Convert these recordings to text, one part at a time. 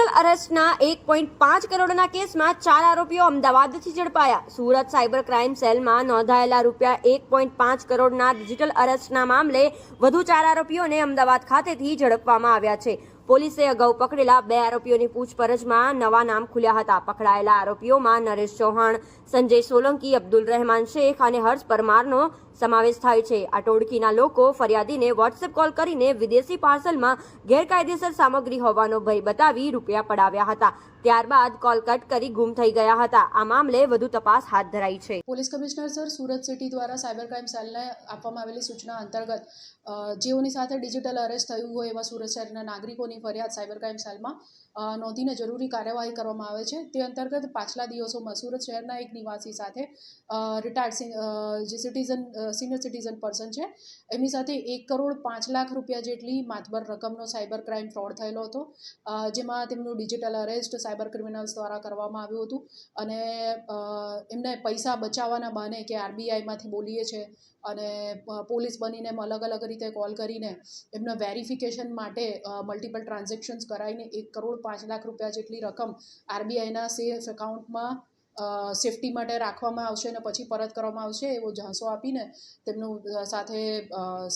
Digital અરેસ્ટના 1.5 કરોડના કેસમાં 4 આરોપીઓ અમદાવાદથી ઝડપાયા. સુરત સાયબર ક્રાઇમ સેલમાં નોંધાયેલા ₹1.5 કરોડના ડિજિટલ અરેસ્ટના મામલે વધુ 4 આરોપીઓને અમદાવાદ ખાતેથી ઝડપવામાં આવ્યા છે. પોલીસે અગાઉ પકડેલા 2 આરોપીઓની પૂછપરછમાં નવા નામ ખુલ્યા હતા. પકડાયેલા આરોપીઓમાં નરેશ ચૌહાણ, સંજય સોલંકી, અબ્દુલ રહેમાન શેખ અને હર્ષ પરમારનો સમાવેશ થાય છે. આ ટોળકીના લોકો ફરિયાદીને વોટ્સએપ કોલ કરીને વિદેશી પાર્સલમાં ગેરકાયદેસર સામગ્રી હોવાનો ભય બતાવી રૂપિયા પડાવ્યા હતા. ત્યારબાદ કોલ કટ કરી ગુમ થઈ ગયા હતા. આ મામલે વધુ તપાસ હાથ ધરાઈ છે. Police commissioner sir, Surat city દ્વારા સાયબર ક્રાઇમ સેલને આપવામાં આવેલી સૂચના અંતર્ગત જેઓની સાથે ડિજિટલ અરેસ્ટ થયું હોય એવા સુરત શહેરના નાગરિકોની ફરિયાદ સાયબર ક્રાઇમ સેલમાં નોંધીને જરૂરી કાર્યવાહી કરવામાં આવે છે. તે અંતર્ગત પાછલા દિવસોમાં સુરત શહેરના એક નિવાસી સાથે રિટાયર્ડ જે સિનિયર સિટીઝન પર્સન છે એમની સાથે 1.5 કરોડ રૂપિયા જેટલી માતબર રકમનો સાયબર ક્રાઇમ ફ્રોડ થયેલો હતો, જેમાં તેમનું ડિજિટલ અરેસ્ટ સાયબર ક્રિમિનલ્સ દ્વારા કરવામાં આવ્યું હતું. અને એમને પૈસા બચાવવાના બહાને કે આરબીઆઈમાંથી બોલીએ છે અને પોલીસ બનીને અલગ અલગ રીતે કોલ કરીને એમના વેરિફિકેશન માટે મલ્ટિપલ ટ્રાન્ઝેક્શન્સ કરાવીને 1.5 કરોડ જેટલી રકમ આરબીઆઈના સેફ એકાઉન્ટમાં સેફટી માટે રાખવામાં આવશે અને પછી પરત કરવામાં આવશે એવો ઝાંસો આપીને તેમનું સાથે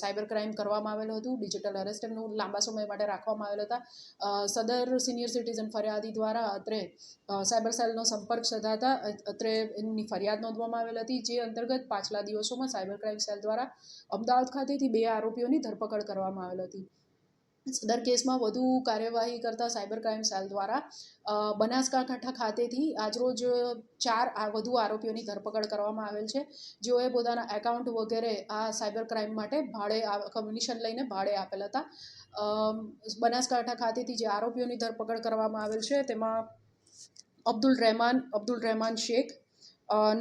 સાયબર ક્રાઇમ કરવામાં આવેલું હતું. ડિજિટલ અરેસ્ટ એમનું લાંબા સમય માટે રાખવામાં આવેલા હતા. સદર સિનિયર સિટીઝન ફરિયાદી દ્વારા અત્રે સાયબર સેલનો સંપર્ક સાધાતા અત્રે એમની ફરિયાદ નોંધવામાં આવેલ હતી, જે અંતર્ગત પાછલા દિવસોમાં સાયબર ક્રાઇમ સેલ દ્વારા અમદાવાદ ખાતેથી 2 આરોપીઓની ધરપકડ કરવામાં આવેલ હતી. સદર કેસમાં વધુ કાર્યવાહી કરતા સાયબર ક્રાઇમ સેલ દ્વારા બનાસકાંઠા ખાતેથી આજરોજ 4 વધુ આરોપીઓની ધરપકડ કરવામાં આવેલ છે, જેઓએ પોતાના એકાઉન્ટ વગેરે આ સાયબર ક્રાઇમ માટે ભાડે કમિશન લઈને ભાડે આપેલ હતા. બનાસકાંઠા ખાતેથી જે આરોપીઓની ધરપકડ કરવામાં આવેલ છે તેમાં અબ્દુલ રહેમાન શેખ,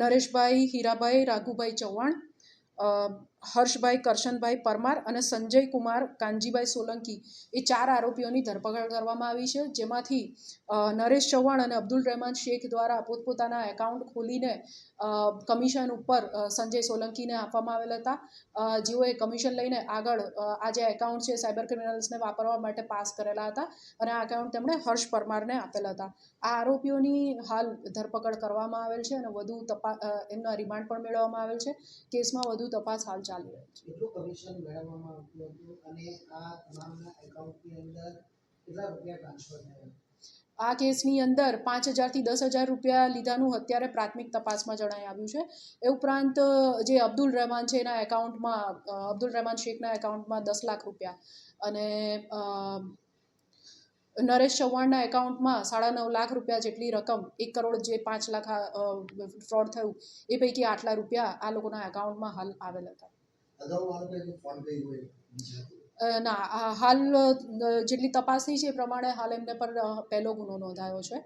નરેશભાઈ હીરાભાઈ રાઘુભાઈ ચૌહાણ, હર્ષભાઈ કરશનભાઈ પરમાર અને સંજય કુમાર કાનજીભાઈ સોલંકી એ 4 આરોપીઓની ધરપકડ કરવામાં આવી છે, જેમાંથી નરેશ ચૌહાણ અને અબ્દુલ રહેમાન શેખ દ્વારા પોતપોતાના એકાઉન્ટ ખોલીને કમિશન ઉપર સંજય સોલંકીને આપવામાં આવેલ હતા, જેઓએ કમિશન લઈને આગળ આ જે એકાઉન્ટ છે સાયબર ક્રિમિનલ્સને વાપરવા માટે પાસ કરેલા હતા અને આ એકાઉન્ટ તેમણે હર્ષ પરમારને આપેલા હતા. આ આરોપીઓની હાલ ધરપકડ કરવામાં આવેલ છે અને વધુ તપાસ એમના રિમાન્ડ પણ મેળવવામાં આવેલ છે. કેસમાં વધુ તપાસ હાલ ચાલી રહી છે. કેટલું કમિશન મેળવવામાં આવતું હતું અને આ તમામના એકાઉન્ટની અંદર કેટલા રૂપિયા ટ્રાન્સફર થયા? આ કેસની અંદર 5,000 થી 10,000 રૂપિયા લીધાનું અત્યારે પ્રાથમિક તપાસમાં જણાઈ આવ્યું છે. એ ઉપરાંત જે અબ્દુલ રહેમાન છે એના એકાઉન્ટમાં અબ્દુલ રહેમાન શેખના એકાઉન્ટમાં 10 લાખ રૂપિયા અને નરેશ ચૌહાણના એકાઉન્ટમાં 9.5 લાખ રૂપિયા જેટલી રકમ 1 કરોડ જે 5 લાખ ફ્રોડ થયું એ પૈકી આટલા રૂપિયા આ લોકોના એકાઉન્ટમાં હાલ આવેલ હતા. ના, હાલ જેટલી તપાસ થઈ છે એ પ્રમાણે હાલ એમને પર પહેલો ગુનો નોંધાયો છે.